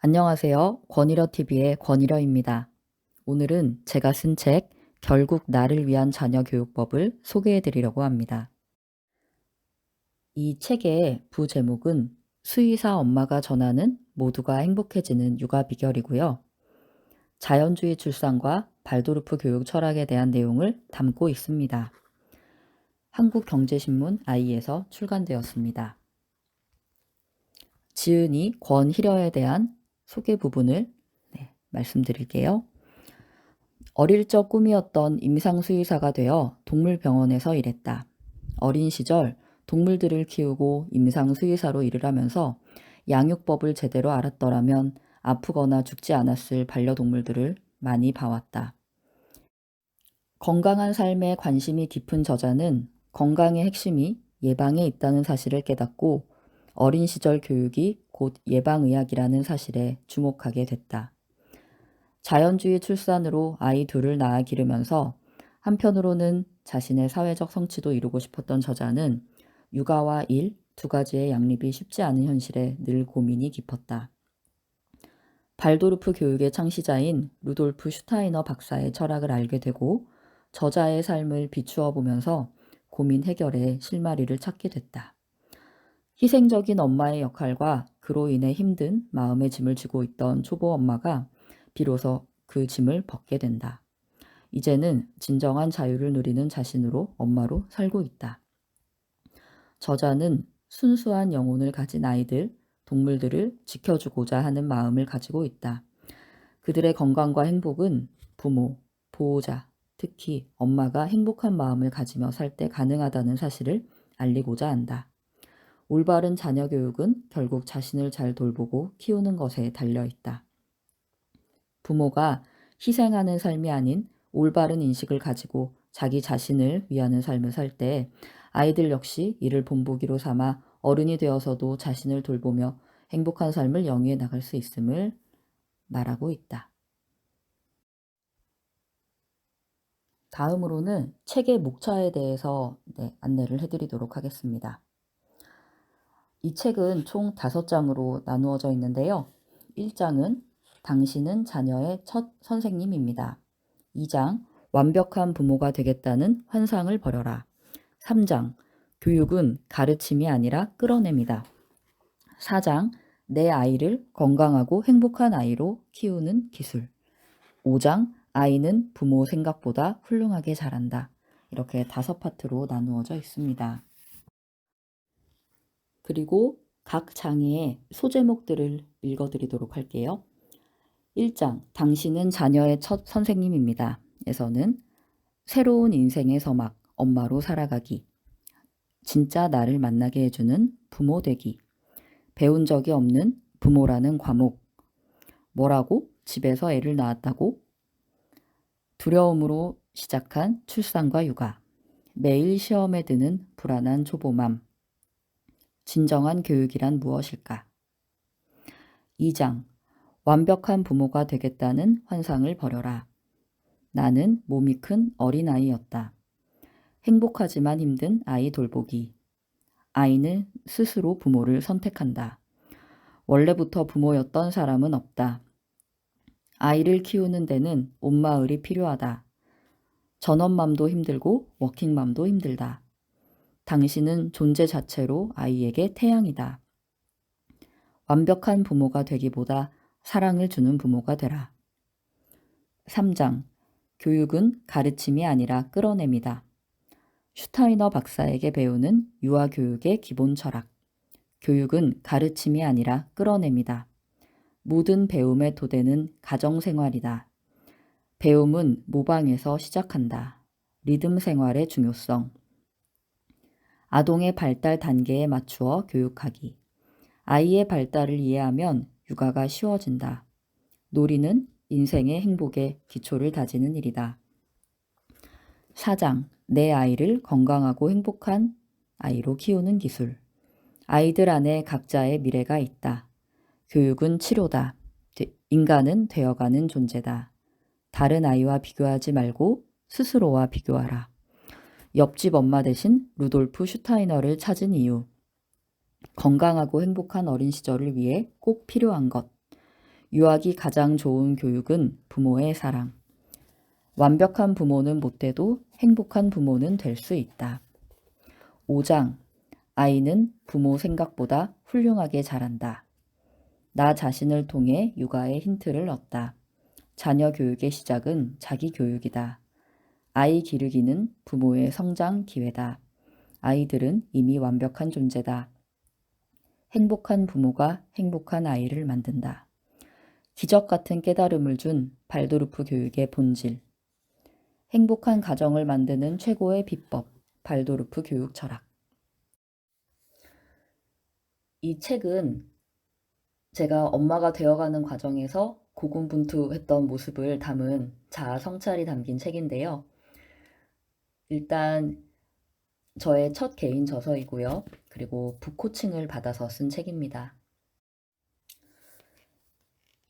안녕하세요. 권일어TV의 권일어입니다. 오늘은 제가 쓴 책 결국 나를 위한 자녀 교육법을 소개해 드리려고 합니다. 이 책의 부제목은 수의사 엄마가 전하는 모두가 행복해지는 육아 비결이고요. 자연주의 출산과 발도르프 교육 철학에 대한 내용을 담고 있습니다. 한국경제신문 아이에서 출간되었습니다. 지은이 권희려에 대한 소개 부분을 말씀드릴게요. 어릴 적 꿈이었던 임상수의사가 되어 동물병원에서 일했다. 어린 시절 동물들을 키우고 임상수의사로 일을 하면서 양육법을 제대로 알았더라면 아프거나 죽지 않았을 반려동물들을 많이 봐왔다. 건강한 삶에 관심이 깊은 저자는 건강의 핵심이 예방에 있다는 사실을 깨닫고 어린 시절 교육이 곧 예방의학이라는 사실에 주목하게 됐다. 자연주의 출산으로 아이 둘을 낳아 기르면서 한편으로는 자신의 사회적 성취도 이루고 싶었던 저자는 육아와 일 두 가지의 양립이 쉽지 않은 현실에 늘 고민이 깊었다. 발도르프 교육의 창시자인 루돌프 슈타이너 박사의 철학을 알게 되고 저자의 삶을 비추어 보면서 고민 해결의 실마리를 찾게 됐다. 희생적인 엄마의 역할과 그로 인해 힘든 마음의 짐을 지고 있던 초보 엄마가 비로소 그 짐을 벗게 된다. 이제는 진정한 자유를 누리는 자신으로 엄마로 살고 있다. 저자는 순수한 영혼을 가진 아이들, 동물들을 지켜주고자 하는 마음을 가지고 있다. 그들의 건강과 행복은 부모, 보호자, 특히 엄마가 행복한 마음을 가지며 살 때 가능하다는 사실을 알리고자 한다. 올바른 자녀 교육은 결국 자신을 잘 돌보고 키우는 것에 달려 있다. 부모가 희생하는 삶이 아닌 올바른 인식을 가지고 자기 자신을 위하는 삶을 살 때 아이들 역시 이를 본보기로 삼아 어른이 되어서도 자신을 돌보며 행복한 삶을 영위해 나갈 수 있음을 말하고 있다. 다음으로는 책의 목차에 대해서 안내를 해드리도록 하겠습니다. 이 책은 총 5장으로 나누어져 있는데요. 1장은 당신은 자녀의 첫 선생님입니다. 2장 완벽한 부모가 되겠다는 환상을 버려라. 3장 교육은 가르침이 아니라 끌어냅니다. 4장 내 아이를 건강하고 행복한 아이로 키우는 기술. 5장 아이는 부모 생각보다 훌륭하게 자란다. 이렇게 5파트로 나누어져 있습니다. 그리고 각 장의 소제목들을 읽어드리도록 할게요. 1장 당신은 자녀의 첫 선생님입니다. 에서는 새로운 인생의 서막, 엄마로 살아가기, 진짜 나를 만나게 해주는 부모 되기, 배운 적이 없는 부모라는 과목, 뭐라고? 집에서 애를 낳았다고? 두려움으로 시작한 출산과 육아, 매일 시험에 드는 불안한 초보맘, 진정한 교육이란 무엇일까? 2장 완벽한 부모가 되겠다는 환상을 버려라. 나는 몸이 큰 어린아이였다. 행복하지만 힘든 아이 돌보기. 아이는 스스로 부모를 선택한다. 원래부터 부모였던 사람은 없다. 아이를 키우는 데는 온마을이 필요하다. 전업맘도 힘들고 워킹맘도 힘들다. 당신은 존재 자체로 아이에게 태양이다. 완벽한 부모가 되기보다 사랑을 주는 부모가 되라. 3장 교육은 가르침이 아니라 끌어냅니다. 슈타이너 박사에게 배우는 유아교육의 기본 철학. 교육은 가르침이 아니라 끌어냅니다. 모든 배움의 토대는 가정생활이다. 배움은 모방에서 시작한다. 리듬 생활의 중요성. 아동의 발달 단계에 맞추어 교육하기. 아이의 발달을 이해하면 육아가 쉬워진다. 놀이는 인생의 행복의 기초를 다지는 일이다. 4장 내 아이를 건강하고 행복한 아이로 키우는 기술. 아이들 안에 각자의 미래가 있다. 교육은 치료다. 인간은 되어가는 존재다. 다른 아이와 비교하지 말고 스스로와 비교하라. 옆집 엄마 대신 루돌프 슈타이너를 찾은 이유. 건강하고 행복한 어린 시절을 위해 꼭 필요한 것. 유학이 가장 좋은 교육은 부모의 사랑. 완벽한 부모는 못 돼도 행복한 부모는 될 수 있다. 5장. 아이는 부모 생각보다 훌륭하게 자란다. 나 자신을 통해 육아의 힌트를 얻다. 자녀 교육의 시작은 자기 교육이다. 아이 기르기는 부모의 성장 기회다. 아이들은 이미 완벽한 존재다. 행복한 부모가 행복한 아이를 만든다. 기적 같은 깨달음을 준 발도르프 교육의 본질. 행복한 가정을 만드는 최고의 비법, 발도르프 교육 철학. 이 책은 제가 엄마가 되어가는 과정에서 고군분투했던 모습을 담은 자아 성찰이 담긴 책인데요. 일단 저의 첫 개인 저서이고요. 그리고 북코칭을 받아서 쓴 책입니다.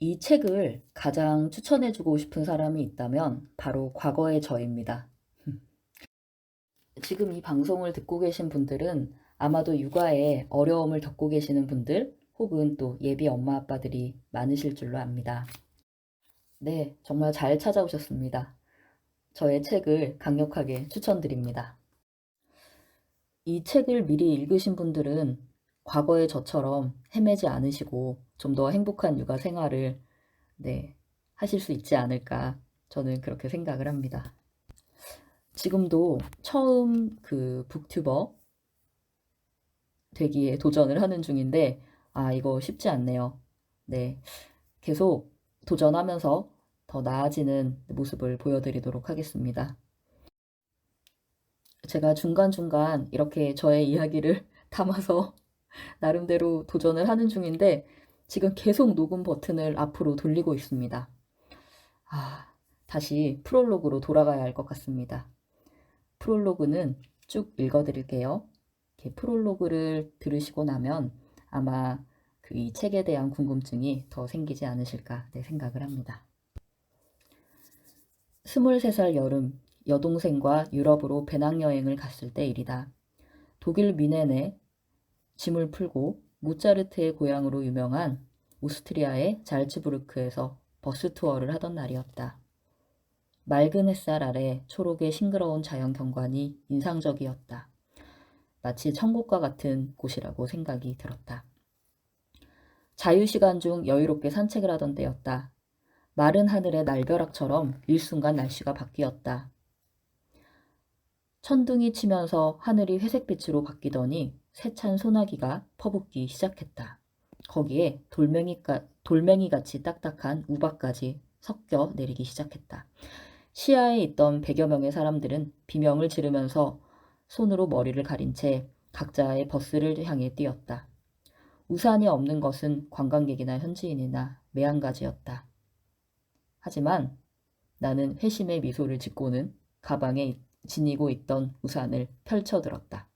이 책을 가장 추천해주고 싶은 사람이 있다면 바로 과거의 저입니다. 지금 이 방송을 듣고 계신 분들은 아마도 육아에 어려움을 겪고 계시는 분들 혹은 또 예비 엄마 아빠들이 많으실 줄로 압니다. 네, 정말 잘 찾아오셨습니다. 저의 책을 강력하게 추천드립니다. 이 책을 미리 읽으신 분들은 과거의 저처럼 헤매지 않으시고 좀 더 행복한 육아 생활을 하실 수 있지 않을까 저는 그렇게 생각을 합니다. 지금도 처음 북튜버 되기에 도전을 하는 중인데 이거 쉽지 않네요. 네, 계속 도전하면서 더 나아지는 모습을 보여드리도록 하겠습니다. 제가 중간중간 이렇게 저의 이야기를 담아서 나름대로 도전을 하는 중인데 지금 계속 녹음 버튼을 앞으로 돌리고 있습니다. 다시 프롤로그로 돌아가야 할 것 같습니다. 프롤로그는 쭉 읽어드릴게요. 이렇게 프롤로그를 들으시고 나면 아마 이 책에 대한 궁금증이 더 생기지 않으실까 생각을 합니다. 23살 여름, 여동생과 유럽으로 배낭여행을 갔을 때 일이다. 독일 뮌헨에 짐을 풀고 모차르트의 고향으로 유명한 오스트리아의 잘츠부르크에서 버스 투어를 하던 날이었다. 맑은 햇살 아래 초록의 싱그러운 자연 경관이 인상적이었다. 마치 천국과 같은 곳이라고 생각이 들었다. 자유시간 중 여유롭게 산책을 하던 때였다. 마른 하늘의 날벼락처럼 일순간 날씨가 바뀌었다. 천둥이 치면서 하늘이 회색빛으로 바뀌더니 세찬 소나기가 퍼붓기 시작했다. 거기에 돌멩이같이 딱딱한 우박까지 섞여 내리기 시작했다. 시야에 있던 100여 명의 사람들은 비명을 지르면서 손으로 머리를 가린 채 각자의 버스를 향해 뛰었다. 우산이 없는 것은 관광객이나 현지인이나 매한가지였다. 하지만 나는 회심의 미소를 짓고는 가방에 지니고 있던 우산을 펼쳐들었다.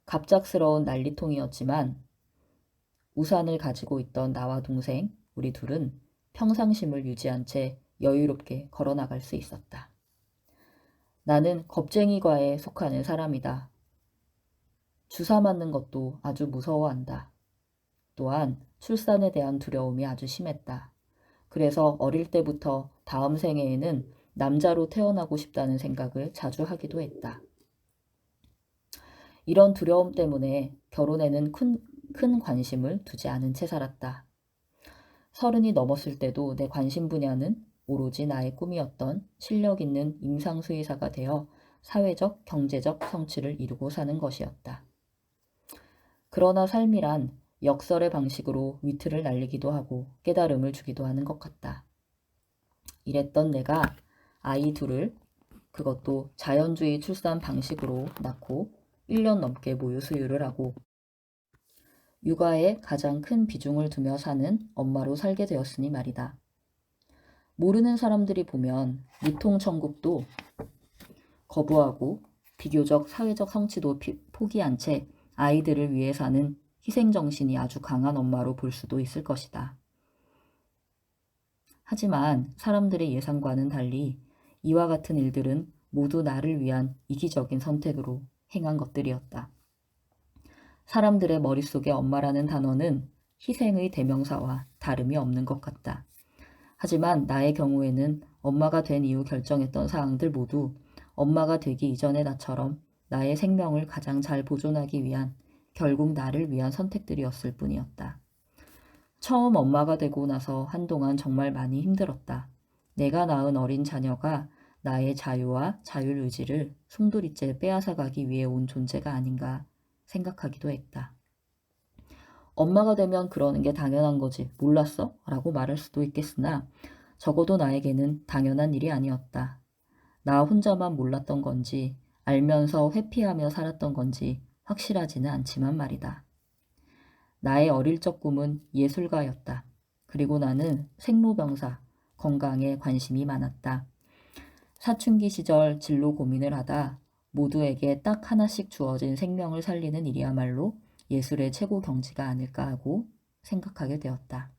갑작스러운 난리통이었지만 우산을 가지고 있던 나와 동생, 우리 둘은 평상심을 유지한 채 여유롭게 걸어나갈 수 있었다. 나는 겁쟁이과에 속하는 사람이다. 주사 맞는 것도 아주 무서워한다. 또한 출산에 대한 두려움이 아주 심했다. 그래서 어릴 때부터 다음 생애에는 남자로 태어나고 싶다는 생각을 자주 하기도 했다. 이런 두려움 때문에 결혼에는 큰 관심을 두지 않은 채 살았다. 30이 넘었을 때도 내 관심 분야는 오로지 나의 꿈이었던 실력 있는 임상수의사가 되어 사회적, 경제적 성취를 이루고 사는 것이었다. 그러나 삶이란 역설의 방식으로 위트를 날리기도 하고 깨달음을 주기도 하는 것 같다. 이랬던 내가 아이 둘을 그것도 자연주의 출산 방식으로 낳고 1년 넘게 모유 수유를 하고 육아에 가장 큰 비중을 두며 사는 엄마로 살게 되었으니 말이다. 모르는 사람들이 보면 무통천국도 거부하고 비교적 사회적 성취도 포기한 채 아이들을 위해 사는 희생정신이 아주 강한 엄마로 볼 수도 있을 것이다. 하지만 사람들의 예상과는 달리 이와 같은 일들은 모두 나를 위한 이기적인 선택으로 행한 것들이었다. 사람들의 머릿속에 엄마라는 단어는 희생의 대명사와 다름이 없는 것 같다. 하지만 나의 경우에는 엄마가 된 이후 결정했던 사항들 모두 엄마가 되기 이전의 나처럼 나의 생명을 가장 잘 보존하기 위한 결국 나를 위한 선택들이었을 뿐이었다. 처음 엄마가 되고 나서 한동안 정말 많이 힘들었다. 내가 낳은 어린 자녀가 나의 자유와 자율의지를 송두리째 빼앗아가기 위해 온 존재가 아닌가 생각하기도 했다. 엄마가 되면 그러는 게 당연한 거지. 몰랐어? 라고 말할 수도 있겠으나 적어도 나에게는 당연한 일이 아니었다. 나 혼자만 몰랐던 건지 알면서 회피하며 살았던 건지 확실하지는 않지만 말이다. 나의 어릴 적 꿈은 예술가였다. 그리고 나는 생로병사, 건강에 관심이 많았다. 사춘기 시절 진로 고민을 하다 모두에게 딱 하나씩 주어진 생명을 살리는 일이야말로 예술의 최고 경지가 아닐까 하고 생각하게 되었다.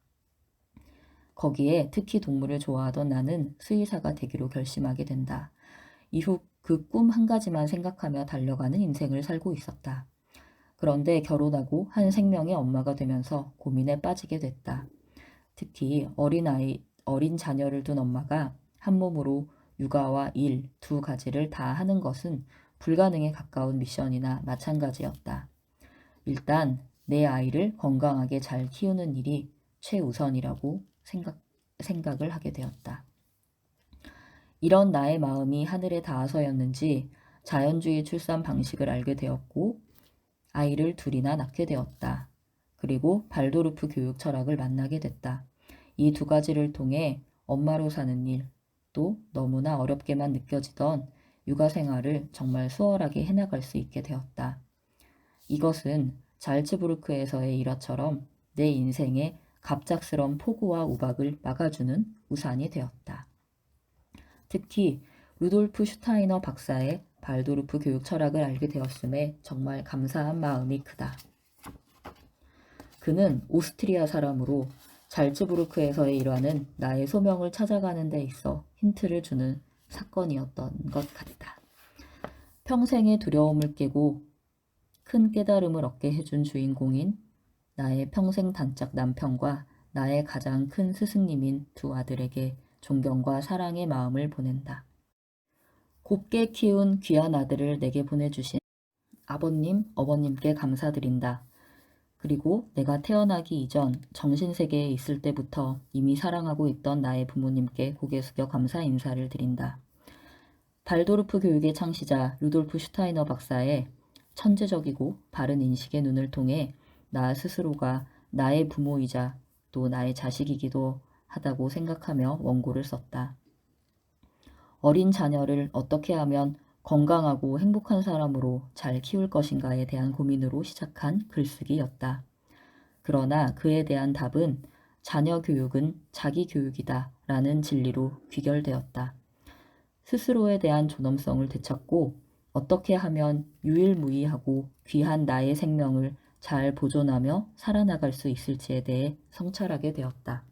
거기에 특히 동물을 좋아하던 나는 수의사가 되기로 결심하게 된다. 이후 그 꿈 한 가지만 생각하며 달려가는 인생을 살고 있었다. 그런데 결혼하고 한 생명의 엄마가 되면서 고민에 빠지게 됐다. 특히 어린 자녀를 둔 엄마가 한 몸으로 육아와 일 두 가지를 다 하는 것은 불가능에 가까운 미션이나 마찬가지였다. 일단 내 아이를 건강하게 잘 키우는 일이 최우선이라고 생각을 하게 되었다. 이런 나의 마음이 하늘에 닿아서였는지 자연주의 출산 방식을 알게 되었고 아이를 둘이나 낳게 되었다. 그리고 발도르프 교육 철학을 만나게 됐다. 이 두 가지를 통해 엄마로 사는 일, 또 너무나 어렵게만 느껴지던 육아 생활을 정말 수월하게 해나갈 수 있게 되었다. 이것은 잘츠부르크에서의 일화처럼 내 인생의 갑작스런 폭우와 우박을 막아주는 우산이 되었다. 특히 루돌프 슈타이너 박사의 발도르프 교육 철학을 알게 되었음에 정말 감사한 마음이 크다. 그는 오스트리아 사람으로 잘츠부르크에서의 일화는 나의 소명을 찾아가는 데 있어 힌트를 주는 사건이었던 것 같다. 평생의 두려움을 깨고 큰 깨달음을 얻게 해준 주인공인 나의 평생 단짝 남편과 나의 가장 큰 스승님인 두 아들에게 존경과 사랑의 마음을 보낸다. 곱게 키운 귀한 아들을 내게 보내주신 아버님, 어머님께 감사드린다. 그리고 내가 태어나기 이전 정신세계에 있을 때부터 이미 사랑하고 있던 나의 부모님께 고개 숙여 감사 인사를 드린다. 발도르프 교육의 창시자 루돌프 슈타이너 박사의 천재적이고 바른 인식의 눈을 통해 나 스스로가 나의 부모이자 또 나의 자식이기도 하다고 생각하며 원고를 썼다. 어린 자녀를 어떻게 하면 건강하고 행복한 사람으로 잘 키울 것인가에 대한 고민으로 시작한 글쓰기였다. 그러나 그에 대한 답은 자녀 교육은 자기 교육이다 라는 진리로 귀결되었다. 스스로에 대한 존엄성을 되찾고 어떻게 하면 유일무이하고 귀한 나의 생명을 잘 보존하며 살아나갈 수 있을지에 대해 성찰하게 되었다.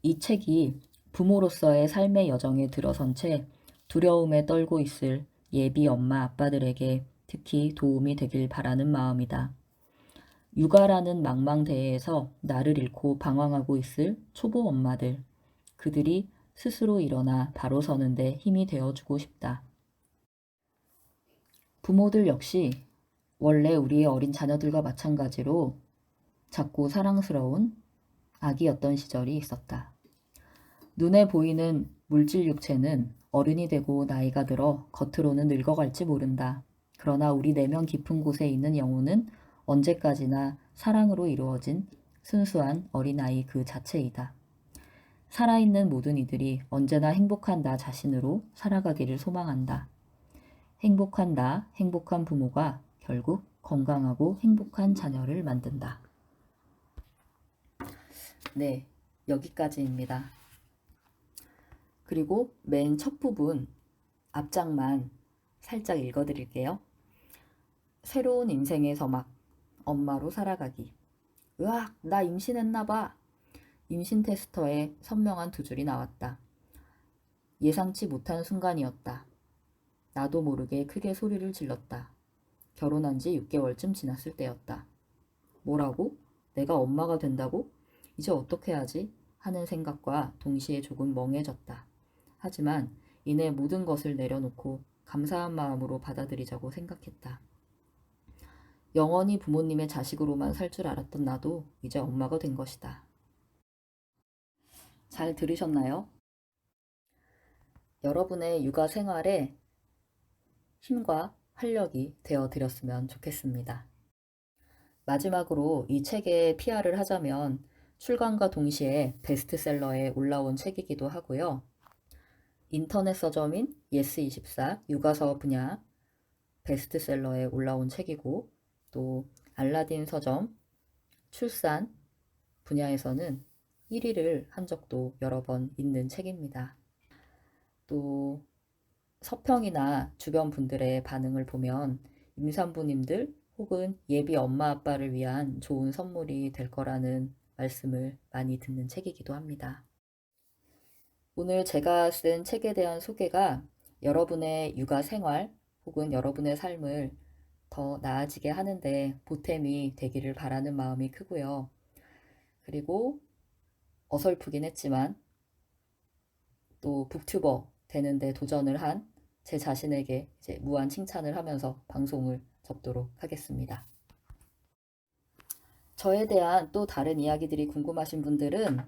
이 책이 부모로서의 삶의 여정에 들어선 채 두려움에 떨고 있을 예비 엄마 아빠들에게 특히 도움이 되길 바라는 마음이다. 육아라는 망망대해에서 나를 잃고 방황하고 있을 초보 엄마들, 그들이 스스로 일어나 바로 서는데 힘이 되어주고 싶다. 부모들 역시 원래 우리의 어린 자녀들과 마찬가지로 작고 사랑스러운 아기였던 시절이 있었다. 눈에 보이는 물질 육체는 어른이 되고 나이가 들어 겉으로는 늙어갈지 모른다. 그러나 우리 내면 깊은 곳에 있는 영혼은 언제까지나 사랑으로 이루어진 순수한 어린아이 그 자체이다. 살아있는 모든 이들이 언제나 행복한 나 자신으로 살아가기를 소망한다. 행복한 나, 행복한 부모가 결국 건강하고 행복한 자녀를 만든다. 네, 여기까지입니다. 그리고 맨 첫 부분 앞장만 살짝 읽어드릴게요. 새로운 인생의 서막, 엄마로 살아가기. 으악, 나 임신했나봐. 임신 테스터에 선명한 두 줄이 나왔다. 예상치 못한 순간이었다. 나도 모르게 크게 소리를 질렀다. 결혼한 지 6개월쯤 지났을 때였다. 뭐라고? 내가 엄마가 된다고? 이제 어떻게 하지? 하는 생각과 동시에 조금 멍해졌다. 하지만 이내 모든 것을 내려놓고 감사한 마음으로 받아들이자고 생각했다. 영원히 부모님의 자식으로만 살 줄 알았던 나도 이제 엄마가 된 것이다. 잘 들으셨나요? 여러분의 육아 생활에 힘과 활력이 되어 드렸으면 좋겠습니다. 마지막으로 이 책의 PR을 하자면 출간과 동시에 베스트셀러에 올라온 책이기도 하고요. 인터넷 서점인 예스24 육아서 분야 베스트셀러에 올라온 책이고, 또 알라딘 서점 출산 분야에서는 1위를 한 적도 여러 번 있는 책입니다. 또 서평이나 주변 분들의 반응을 보면 임산부님들 혹은 예비 엄마 아빠를 위한 좋은 선물이 될 거라는 말씀을 많이 듣는 책이기도 합니다. 오늘 제가 쓴 책에 대한 소개가 여러분의 육아 생활 혹은 여러분의 삶을 더 나아지게 하는데 보탬이 되기를 바라는 마음이 크고요. 그리고 어설프긴 했지만 또 북튜버 되는데 도전을 한 제 자신에게 이제 무한 칭찬을 하면서 방송을 접도록 하겠습니다. 저에 대한 또 다른 이야기들이 궁금하신 분들은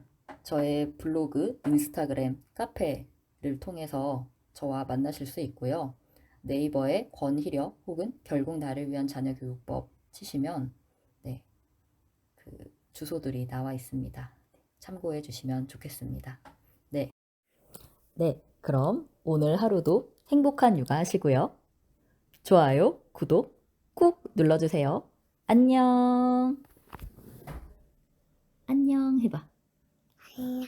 저의 블로그, 인스타그램, 카페를 통해서 저와 만나실 수 있고요. 네이버에 권희력 혹은 결국 나를 위한 자녀교육법 치시면 네, 그 주소들이 나와 있습니다. 참고해 주시면 좋겠습니다. 네. 네, 그럼 오늘 하루도 행복한 육아 하시고요. 좋아요, 구독 꾹 눌러주세요. 안녕. 안녕 해봐. 안녕.